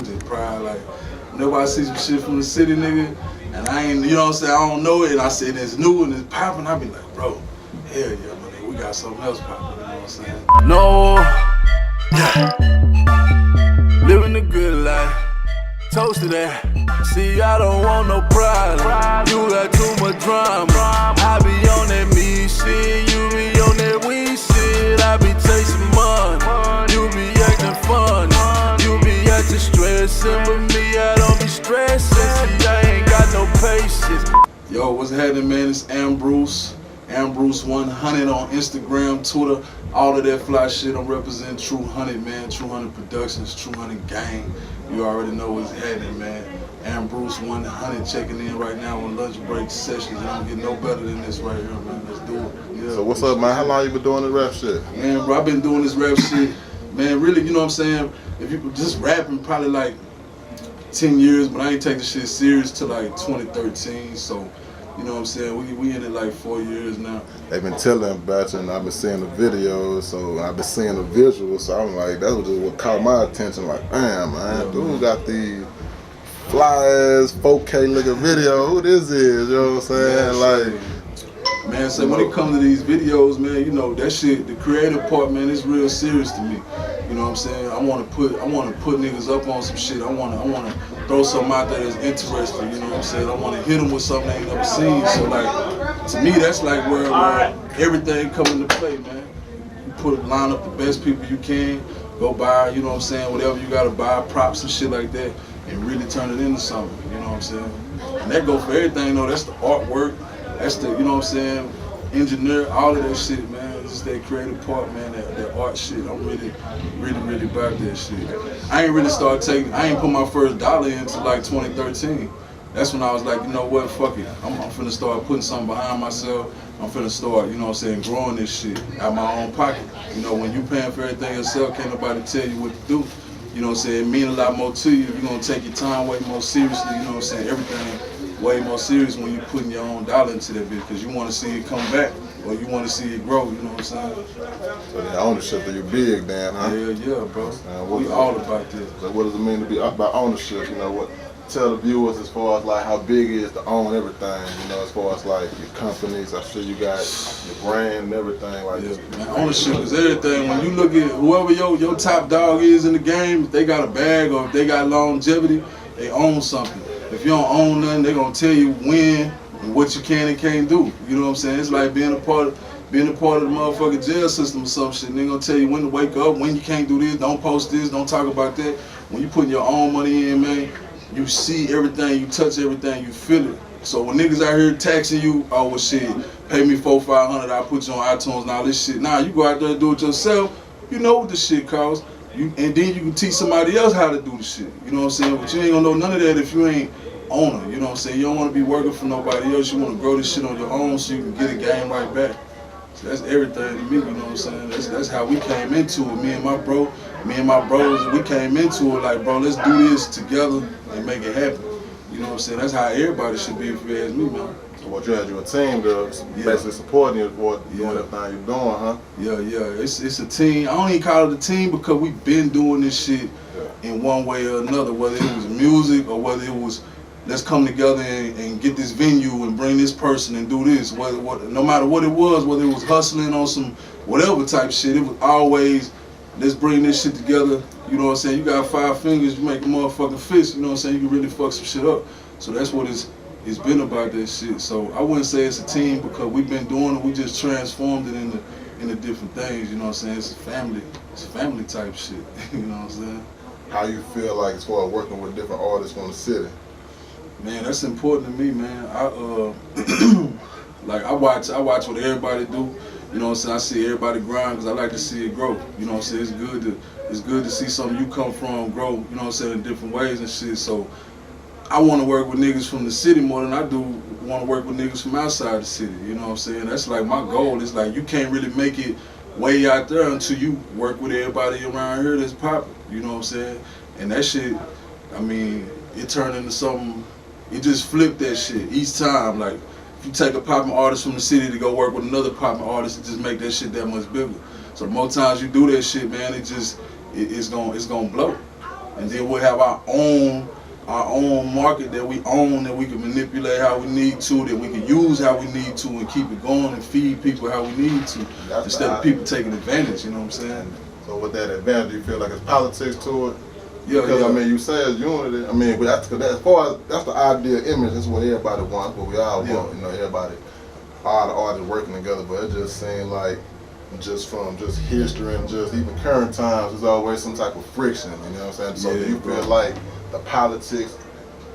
Just pride, like, whenever I see some shit from the city, nigga, and I ain't, you know what I'm saying, I don't know it, and I say it's new and it's popping, I be like, bro, hell yeah, my nigga, we got something else popping, you know what I'm saying? No, yeah. Living the good life, toast to that. See, I don't want no problem, you got too much drama. I be on that me shit, you be on that weed shit. I be chasing money, you be acting funny. You be acting stressing, but me, I don't be stressing. See, I ain't got no patience. Yo, what's happening, man? It's Ambruce. Ambruce 100 on Instagram, Twitter, all of that fly shit. I'm representing True 100, man. True 100 Productions, True 100 Gang. You already know what's happening, man. Ambruce 100 checking in right now on lunch break sessions. I don't get no better than this right here, man. Let's do it. Yeah. So what's up, man? How long you been doing this rap shit? Man, bro, I've been doing this rap shit, man, really, you know what I'm saying? If you just rapping probably like 10 years, but I ain't take the shit serious till like 2013, so you know what I'm saying? We in it like 4 years now. They've been telling about you, and I've been seeing the videos, so I've been seeing the visuals, so I'm like, that was just what caught my attention. Like, damn, man, yeah, dude got these fly-ass 4K looking video. Who this is? You know what I'm saying? Like, man, so when it comes to these videos, man, you know that shit, the creative part, man, is real serious to me. You know what I'm saying? I want to put niggas up on some shit. I want to throw something out there that's interesting. You know what I'm saying? I want to hit them with something they ain't never seen. So like, to me, that's like where everything come into play, man. You line up the best people you can, go buy, you know what I'm saying, whatever you gotta buy, props and shit like that, and really turn it into something. You know what I'm saying? And that go for everything, though. That's the artwork. That's the, you know what I'm saying, engineer, all of that shit, man. Just that creative part, man, that art shit. I'm really about that shit. I ain't really I ain't put my first dollar in until like 2013. That's when I was like, you know what, fuck it. I'm finna start putting something behind myself. I'm finna start, you know what I'm saying, growing this shit out my own pocket. You know, when you paying for everything yourself, can't nobody tell you what to do. You know what I'm saying, it mean a lot more to you. You're gonna take your time way more seriously, you know what I'm saying, everything way more serious when you're putting your own dollar into that bit, because you want to see it come back, or you want to see it grow, you know what I'm saying? So the ownership of you big, Dan, huh? Yeah, bro. We all about this. So what does it mean to be about ownership? You know, what tell the viewers as far as like how big it is to own everything, you know, as far as like your companies. I'm sure you got your brand and everything like this. Man, ownership is everything. When you look at whoever your top dog is in the game, if they got a bag or if they got longevity, they own something. If you don't own nothing, they're gonna tell you when and what you can and can't do. You know what I'm saying? It's like being a part of the motherfucking jail system or some shit. And they're gonna tell you when to wake up, when you can't do this, don't post this, don't talk about that. When you putting your own money in, man, you see everything, you touch everything, you feel it. So when niggas out here taxing you, oh well shit, pay me $400-500, I'll put you on iTunes and all this shit. Nah, you go out there and do it yourself. You know what the shit costs. And then you can teach somebody else how to do the shit. You know what I'm saying? But you ain't gonna know none of that if you ain't owner. You know what I'm saying? You don't want to be working for nobody else. You want to grow this shit on your own so you can get a game right back. So that's everything to me. You know what I'm saying? That's how we came into it. Me and my bros, we came into it like, bro, let's do this together and make it happen. You know what I'm saying? That's how everybody should be if you ask me, man. So what you had you a team, girl, basically supporting you for doing everything you're doing, huh? Yeah. It's a team. I don't even call it a team because we've been doing this shit in one way or another, whether it was music or whether it was let's come together and get this venue and bring this person and do this. No matter what it was, whether it was hustling on some whatever type shit, it was always let's bring this shit together. You know what I'm saying? You got 5 fingers, you make a motherfucking fist. You know what I'm saying? You can really fuck some shit up. So that's what it's been about that shit. So I wouldn't say it's a team because we've been doing it. We just transformed it into different things. You know what I'm saying? It's family type shit. You know what I'm saying? How you feel like as far as working with different artists from the city? Man, that's important to me, man. I watch what everybody do. You know what I'm saying? I see everybody grind because I like to see it grow. You know what I'm saying? It's good to see something you come from grow. You know what I'm saying? In different ways and shit. So I want to work with niggas from the city more than I do want to work with niggas from outside the city. You know what I'm saying? That's like my goal. It's like you can't really make it way out there until you work with everybody around here that's popping. You know what I'm saying? And that shit, I mean, it turned into something. It just flipped that shit each time. Like, if you take a popping artist from the city to go work with another popping artist, it just make that shit that much bigger. So the more times you do that shit, man, it's gonna blow. and then we'll have our own market that we own, that we can manipulate how we need to, that we can use how we need to, and keep it going and feed people how we need to, instead of people taking advantage. You know what I'm saying? So with that advantage, do you feel like it's politics to it? Yeah, because yeah. I mean, you say it's unity. I mean, but as far as that's the ideal image, that's what everybody wants, what we all want. You know, everybody, all the artists working together. But it just seems like, just from just history and just even current times, there's always some type of friction. You know what I'm saying? So do you feel like the politics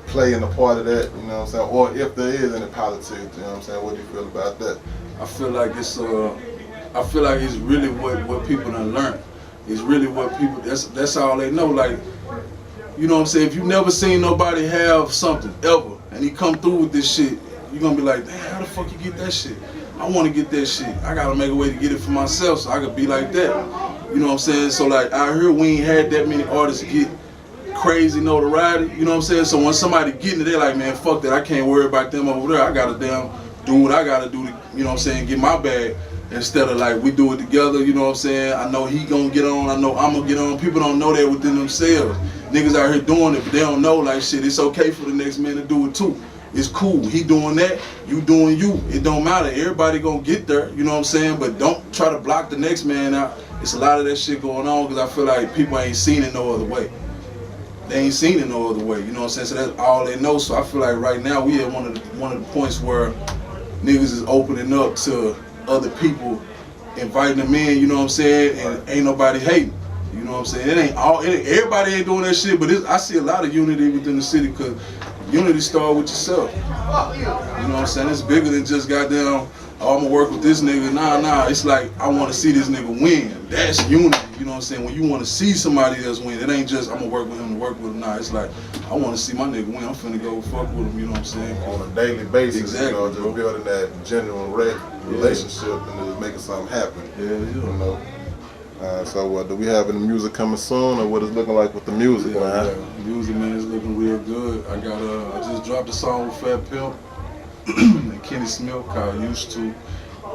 playing a part of that? You know what I'm saying? Or if there is any politics, you know what I'm saying? What do you feel about that? I feel like it's really what people done learned. It's really what people, that's all they know. Like, you know what I'm saying? If you never seen nobody have something ever, and he come through with this shit, you're gonna be like, damn, how the fuck you get that shit? I wanna get that shit. I gotta make a way to get it for myself so I could be like that. You know what I'm saying? So like, out here we ain't had that many artists get crazy notoriety, you know what I'm saying? So when somebody getting it, they're like, man, fuck that, I can't worry about them over there. I gotta damn do what I gotta do to, you know what I'm saying, get my bag. Instead of like, we do it together, you know what I'm saying? I know he gonna get on, I know I'm gonna get on. People don't know that within themselves. Niggas out here doing it, but they don't know, like, shit, it's okay for the next man to do it too. It's cool, he doing that, you doing you. It don't matter, everybody gonna get there, you know what I'm saying? But don't try to block the next man out. It's a lot of that shit going on, because I feel like people ain't seen it no other way. They ain't seen it no other way, you know what I'm saying? So that's all they know. So I feel like right now we at one of the points where niggas is opening up to other people, inviting them in, you know what I'm saying, and ain't nobody hating, you know what I'm saying. Everybody ain't doing that shit, but I see a lot of unity within the city, because unity start with yourself. You know what I'm saying? It's bigger than just goddamn, oh, I'm gonna work with this nigga. Nah, it's like, I wanna see this nigga win. That's unity, you know what I'm saying? When you wanna see somebody else win, it ain't just, I'm gonna work with him to work with him. Nah, it's like, I wanna see my nigga win. I'm finna go fuck with him, you know what I'm saying? On a daily basis, exactly, you know, just building that genuine relationship and just making something happen. Yeah. You know? So do we have any music coming soon, or what is looking like with the music, man? Yeah. Music, man, is looking real good. I just dropped a song with Fat Pimp and Kenny Smith called Used To.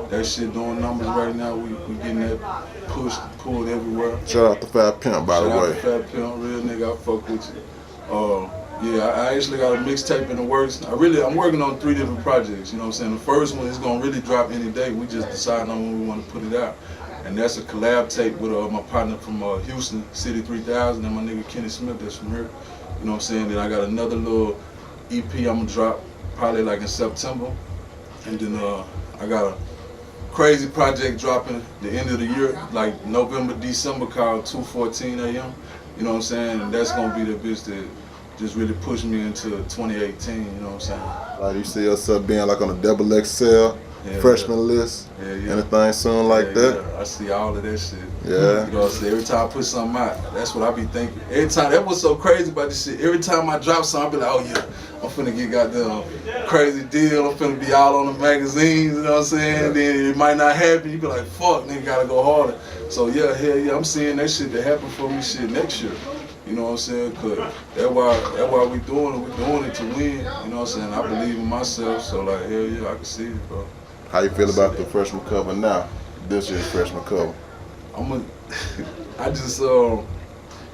That shit doing numbers right now. We getting that pushed, pulled everywhere. Shout out to Fat Pimp, by the way. Shout out to Fat Pimp, real nigga, I fuck with you. Yeah, I actually got a mixtape in the works. I'm working on 3 different projects, you know what I'm saying? The first one is gonna really drop any day. We just decided on when we want to put it out. And that's a collab tape with my partner from Houston, City 3000, and my nigga Kenny Smith that's from here. You know what I'm saying? Then I got another little EP I'm gonna drop probably like in September. And then I got a crazy project dropping the end of the year, like November, December, called 2:14 a.m. You know what I'm saying? And that's gonna be the bitch that just really pushed me into 2018, you know what I'm saying? Like, you see yourself being like on a XXL freshman list? Anything soon like that? Yeah, I see all of that shit. Yeah. You know what I'm saying? Every time I put something out, that's what I be thinking. Every time, that was so crazy about this shit. Every time I drop something, I be like, oh yeah, I'm finna get goddamn crazy deal. I'm finna be all on the magazines, you know what I'm saying? Yeah. Then it might not happen. You be like, fuck, nigga, gotta go harder. So yeah, hell yeah, I'm seeing that shit that happen for me shit next year. You know what I'm saying? Cause that's why we doing it. We doing it to win. You know what I'm saying? I believe in myself. So like, hell yeah, I can see it, bro. How you feel about the freshman cover now? This year's freshman cover.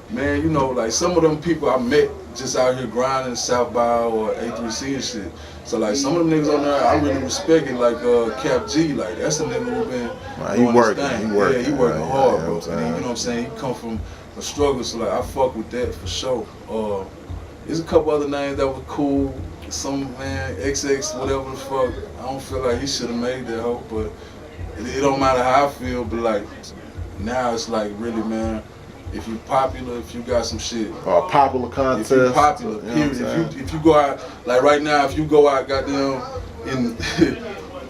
Man, you know, like some of them people I met just out here grinding South by or A3C and shit. So like some of them niggas on there I really respect it, like Cap G, like that's a nigga who been doing his thing. Yeah, he working hard, bro. And then, you know what I'm saying? He come from a struggle, so like I fuck with that for sure. There's a couple other names that were cool. Some man, XX, whatever the fuck. I don't feel like he should have made that hoe, but it don't matter how I feel, but like now it's like really, man, if you popular, if you got some shit. Popular contest. If you popular, period. If you go out, like right now, if you go out goddamn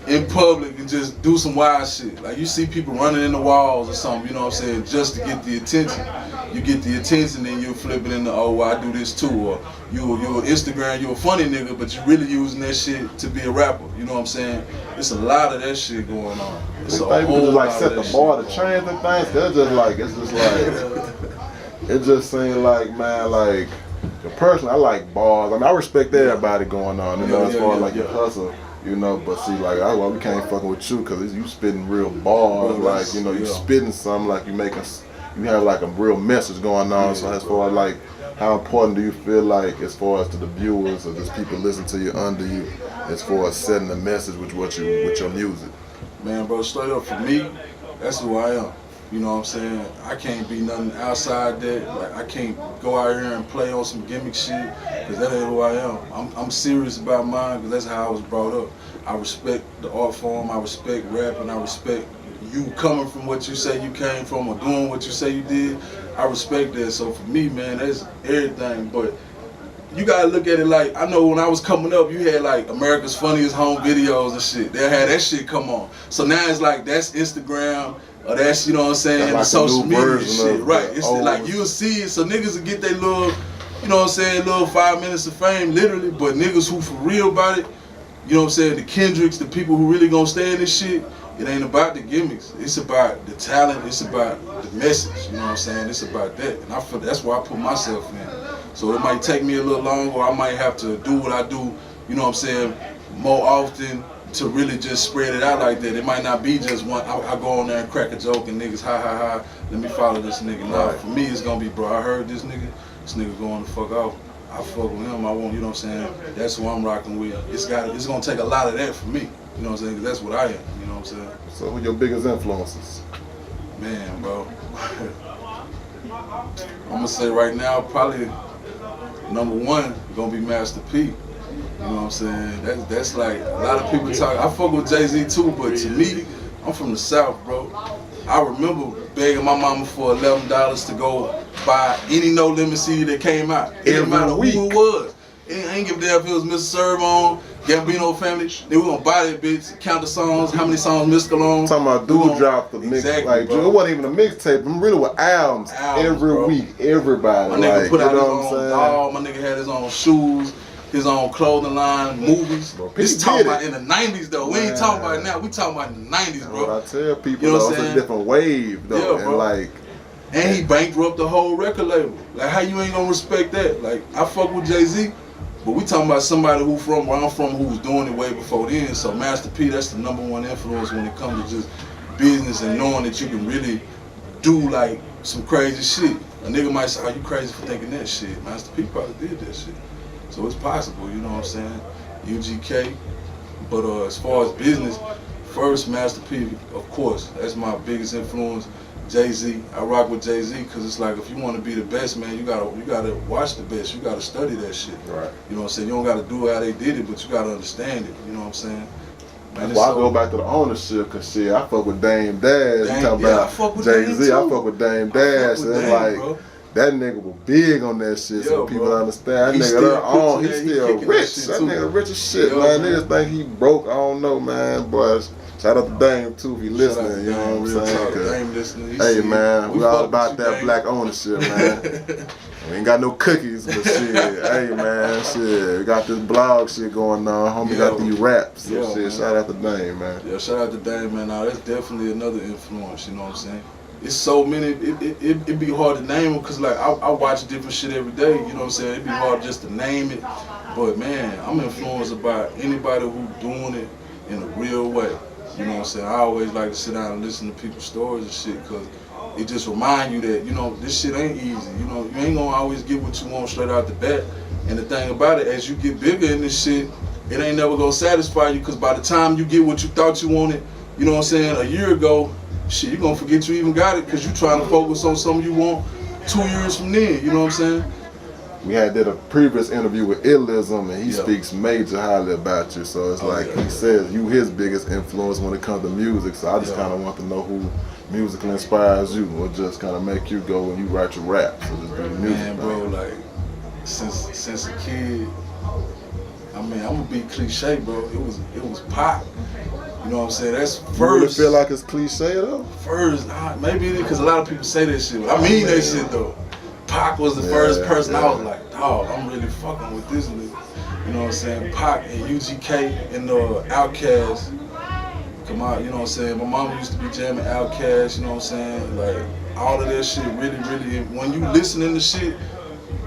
in public and just do some wild shit. Like you see people running in the walls or something, you know what I'm saying, just to get the attention. You get the attention, then you flip it into, oh, well, I do this too. Or you're Instagram, you're a funny nigga, but you really using that shit to be a rapper. You know what I'm saying? It's a lot of that shit going on. It's a whole just like lot set of the that bar, shit the trends and things. It just seems like, man, like, personally, I like bars. I mean, I respect everybody going on, you know, as far as like your hustle. You know, but see, like, we can't fucking with you because you spitting real bars, like, you know, you spitting something like you making you have like a real message going on. So as far as like, how important do you feel like, as far as to the viewers or just people listening to you under you, as far as setting the message with your music? Man, bro, straight up for me, that's who I am. You know what I'm saying? I can't be nothing outside that. Like, I can't go out here and play on some gimmick shit, because that ain't who I am. I'm serious about mine, because that's how I was brought up. I respect the art form, I respect rap, and I respect you coming from what you say you came from or doing what you say you did. I respect that. So for me, man, that's everything. But you gotta look at it like, I know when I was coming up, you had like America's Funniest Home Videos and shit. They had that shit come on. So now it's like, that's Instagram, or that's, you know what I'm saying, like the social media and shit. Right. It's old. like, you'll see it, so niggas will get their little, you know what I'm saying, little 5 minutes of fame, literally. But niggas who for real about it, you know what I'm saying, the Kendricks, the people who really gonna stay in this shit, it ain't about the gimmicks. It's about the talent. It's about the message. You know what I'm saying? It's about that. And I feel that's where I put myself in. So it might take me a little longer, or I might have to do what I do, you know what I'm saying, more often to really just spread it out like that. It might not be just one, I go on there and crack a joke and niggas, ha ha ha, let me follow this nigga. Nah, for me it's gonna be, bro, I heard this nigga going the fuck off. I fuck with him, I want, you know what I'm saying, that's who I'm rocking with. It's gonna take a lot of that for me, you know what I'm saying, 'cause that's what I am, you know what I'm saying. So who your biggest influences? Man, bro, I'm gonna say right now, probably number one gonna be Master P. You know what I'm saying? That's like, a lot of people talk, I fuck with Jay-Z too, but to me, I'm from the South, bro. I remember begging my mama for $11 to go buy any No Limit CD that came out. It didn't matter who it was. I ain't give a damn if it was Mr. Servon, Gambino Family. They were gonna buy that bitch, count the songs, how many songs Mr. Cologne. Talking about dude dropped the mix, exactly, like bro. It wasn't even a mixtape. I'm really with albums every bro. week, everybody. My nigga like, put out you his know what I'm own saying? dog, my nigga had his own shoes, his own clothing line, movies. Bro, This talking about in the 90s though. We ain't talking about it now. We talking about in the 90s, bro. What I tell people, You know though, what I'm it's a saying? different wave though, Yeah, and like. And he bankrupt the whole record label. Like, how you ain't gonna respect that? Like, I fuck with Jay-Z, but we talking about somebody who from where I'm from, who was doing it way before then. So Master P, that's the number one influence when it comes to just business and knowing that you can really do like some crazy shit. A nigga might say, "Oh, you crazy for thinking that shit?" Master P probably did that shit. So it's possible, you know what I'm saying? UGK. But as far as business, first Master P, of course, that's my biggest influence. Jay-Z, I rock with Jay-Z because it's like, if you want to be the best, man, you gotta watch the best. You gotta study that shit. Right. You know what I'm saying? You don't gotta do it how they did it, but you gotta understand it. You know what I'm saying? Man, Well, I go back to the ownership because shit, I fuck with Dame Dash. You talking I about fuck with Jay-Z? Dame, I too. fuck with Dame Dash. with And Dame, like, bro. that nigga was big on that shit, so Yeah, people bro. understand. That He nigga, still they're on. kicking He's that, he still kicking that rich. shit, That too. nigga rich as shit, Yeah, man. man. Niggas think he broke. I don't know, man. Boy, shout out to Dame too if he listening. You know what I'm saying? 'Cause, Dame listening. hey man, we all fuck about with you, that Dame. black ownership, man. We ain't got no cookies, but shit. Hey man, shit. We got this blog shit going on. Homie got these raps. So Yeah, shit, man. shout out to Dame, man. Yeah, shout out to Dame, man. Now that's definitely another influence. You know what I'm saying? It's so many. It'd be hard to name them because like I watch different shit every day. You know what I'm saying? It'd be hard just to name it. But man, I'm influenced by anybody who doing it in a real way. You know what I'm saying? I always like to sit down and listen to people's stories and shit because it just remind you that, you know, this shit ain't easy. You know, you ain't gonna always get what you want straight out the bat. And the thing about it, as you get bigger in this shit, it ain't never gonna satisfy you because by the time you get what you thought you wanted, you know what I'm saying, a year ago, shit, you gonna forget you even got it because you trying to focus on something you want 2 years from then, you know what I'm saying? We did a previous interview with Illism, and he Yeah. speaks major highly about you. So it's like he says you his biggest influence when it comes to music. So I just kind of want to know who musically inspires you, or just kind of make you go when you write your rap. So just do the music. Man, bro, like since a kid, I mean, I'm gonna be cliche, bro. It was Pac. You know what I'm saying? That's You really first. feel like it's cliche though? First, maybe it is because a lot of people say that shit. But I mean that shit though. Pac was the first person I was like, dog, I'm really fucking with this nigga. You know what I'm saying? Pac and UGK and Outkast. Come on, you know what I'm saying? My mom used to be jamming Outkast, you know what I'm saying? Like, all of that shit really, when you listening to shit,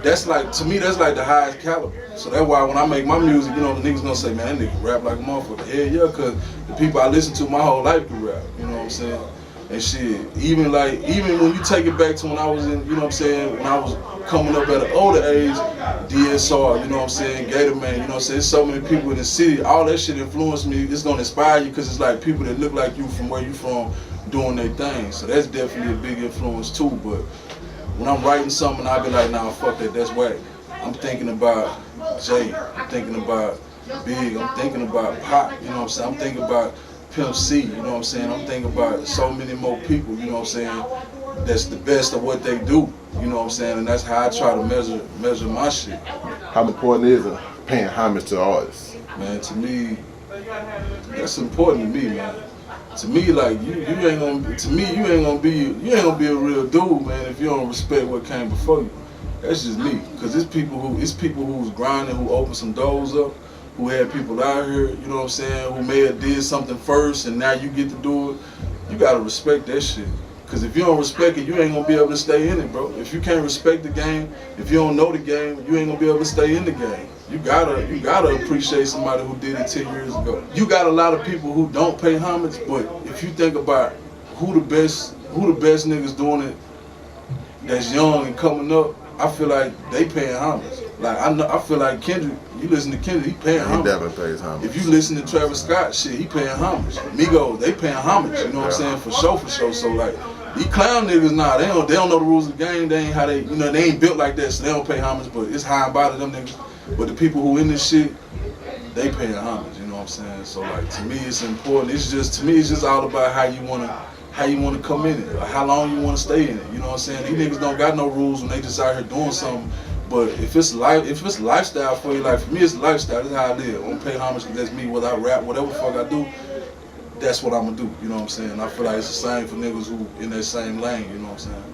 that's like, to me, that's like the highest caliber. So that's why when I make my music, you know, the niggas gonna say, man, that nigga rap like a motherfucker. Hell yeah, cause the people I listen to my whole life can rap, you know what I'm saying? And shit, even when you take it back to when I was in, you know what I'm saying, when I was coming up at an older age, DSR, you know what I'm saying, Gator Man, you know what I'm saying, there's so many people in the city, all that shit influenced me. It's gonna inspire you because it's like people that look like you from where you from doing their thing. So that's definitely a big influence too. But when I'm writing something, I'll be like, nah, fuck that, that's whack. I'm thinking about Jay, I'm thinking about Big, I'm thinking about Pop, you know what I'm saying, I'm thinking about Pimp C, you know what I'm saying, I'm thinking about so many more people, you know what I'm saying, that's the best of what they do, you know what I'm saying, and that's how I try to measure my shit. How important is it paying homage to artists? Man, to me, that's important to me, man. To me, like you ain't gonna be a real dude, man, if you don't respect what came before you. That's just me, cause it's people who's grinding, who opened some doors up, who had people out here, you know what I'm saying, who may have did something first and now you get to do it. You gotta respect that shit. Cause if you don't respect it, you ain't gonna be able to stay in it, bro. If you can't respect the game, if you don't know the game, you ain't gonna be able to stay in the game. You gotta appreciate somebody who did it 10 years ago. You got a lot of people who don't pay homage, but if you think about who the best niggas doing it that's young and coming up, I feel like they paying homage. Like I feel like Kendrick, you listen to Kendrick, he paying homage. He definitely pays homage. If you listen to Travis Scott, shit, he paying homage. Migos, they paying homage, you know what I'm saying, for sure. So like, these clown niggas, nah, they don't know the rules of the game. They ain't how they, you know, they ain't built like that, so they don't pay homage. But it's high and by to them niggas. But the people who in this shit, they paying homage, you know what I'm saying. So like, to me, it's important. It's just all about how you wanna come in it, or how long you wanna stay in it. You know what I'm saying. These niggas don't got no rules when they just out here doing something. But if it's lifestyle for you, like for me, it's lifestyle. That's how I live. I don't pay homage because that's me. Whether I rap, whatever the fuck I do, that's what I'm gonna do. You know what I'm saying. I feel like it's the same for niggas who in that same lane. You know what I'm saying.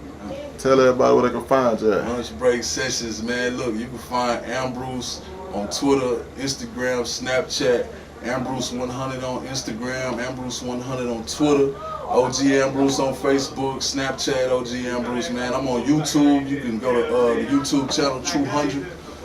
Tell everybody where they can find you at. Lunch break sessions, man. Look, you can find Ambruce on Twitter, Instagram, Snapchat. Ambruce 100 on Instagram, Ambruce 100 on Twitter, OG Ambruce on Facebook, Snapchat, OG Ambruce, man. I'm on YouTube. You can go to the YouTube channel, 200.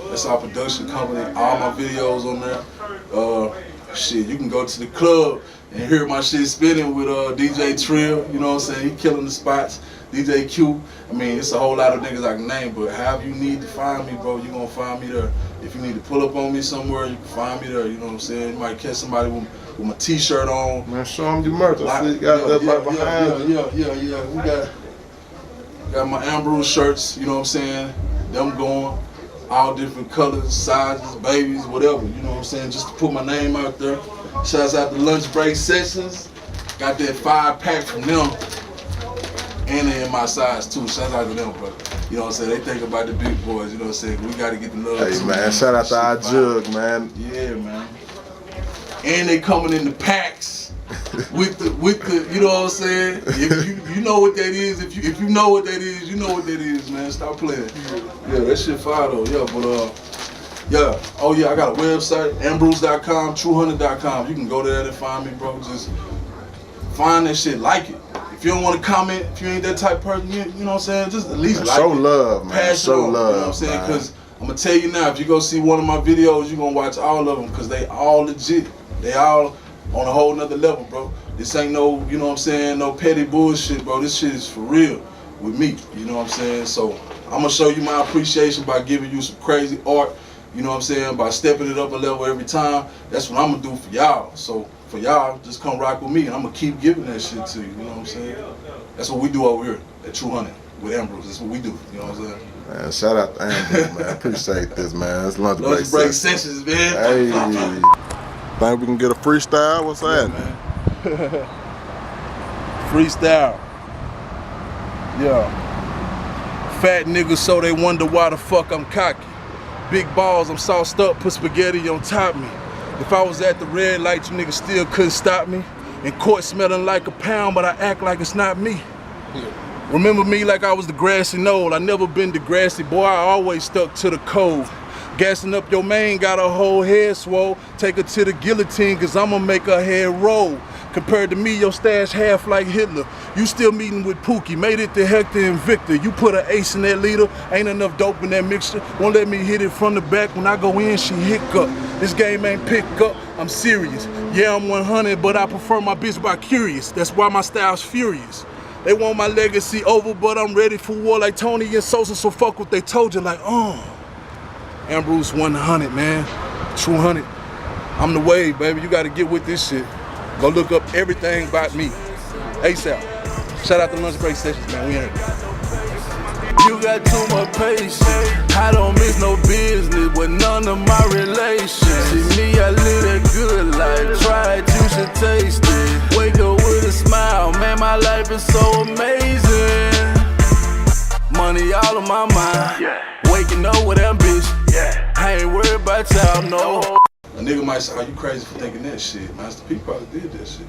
That's our production company. All my videos on there. Shit, you can go to the club and hear my shit spinning with DJ Trill. You know what I'm saying? He killing the spots. DJ Q. I mean, it's a whole lot of niggas I can name, but however you need to find me, bro, you gonna find me there. If you need to pull up on me somewhere, you can find me there. You know what I'm saying? You might catch somebody with my t-shirt on. Man, show them your merch. I see you got that right behind you. Yeah. We got my Ambruce shirts, you know what I'm saying? Them going, all different colors, sizes, babies, whatever, you know what I'm saying? Just to put my name out there. Shouts out to Lunch Break Sessions. Got that 5-pack from them. And they in my size too. Shout out to them, but you know what I'm saying? They think about the big boys, you know what I'm saying? We gotta get the love. Hey man, shout out to our jug, man. Yeah, man. And they coming in the packs with the you know what I'm saying? If you know what that is, if you know what that is, you know what that is, man. Stop playing. Yeah, that shit fire though. Yeah, but yeah. Oh yeah, I got a website, Ambruce.com, True100.com. You can go there and find me, bro. Just find that shit, like it. If you don't want to comment, if you ain't that type of person, you know what I'm saying, just at least like it. Show love, man. Pass Show on, love, you know what I'm saying? Because I'm going to tell you now, if you go see one of my videos, you're going to watch all of them because they all legit. They all on a whole nother level, bro. This ain't no, you know what I'm saying, no petty bullshit, bro. This shit is for real with me, you know what I'm saying? So I'm going to show you my appreciation by giving you some crazy art, you know what I'm saying, by stepping it up a level every time. That's what I'm going to do for y'all. So for y'all, just come rock with me and I'm going to keep giving that shit to you, you know what I'm saying? That's what we do over here at 200 with Ambruce. That's what we do, you know what I'm saying? Man, shout out to Ambruce, man. Appreciate this, man. It's lunch break sessions, man. Hey. Think we can get a freestyle? What's that? Man. Freestyle. Yeah. Fat niggas so they wonder why the fuck I'm cocky. Big balls, I'm sauced up, put spaghetti on top me. If I was at the red light, you niggas still couldn't stop me. In court smelling like a pound, but I act like it's not me. Remember me like I was the grassy knoll. I never been the grassy boy, I always stuck to the cove. Gassing up your main, got her whole head swole. Take her to the guillotine, cause I'ma make her head roll. Compared to me, your stash half like Hitler. You still meeting with Pookie, made it to Hector and Victor. You put an ace in that leader, ain't enough dope in that mixture. Won't let me hit it from the back, when I go in, she hiccup. This game ain't pick up, I'm serious. Yeah, I'm 100, but I prefer my bitch by curious. That's why my style's furious. They want my legacy over, but I'm ready for war like Tony and Sosa, so fuck what they told you, like, Ambruce 100, man. True 100. I'm the wave, baby. You gotta get with this shit. Go look up everything about me. ASAP. Shout out to Lunch Break Sessions, man. We in it. You got too much patience. I don't miss no business with none of my relations. See me, I live that good life. Try it, you should taste it. Wake up with a smile, man, my life is so amazing. Money all on my mind. Waking up with ambition. I ain't worried about y'all, no. A nigga might say, "Are you crazy for thinking that shit?" Master P probably did that shit.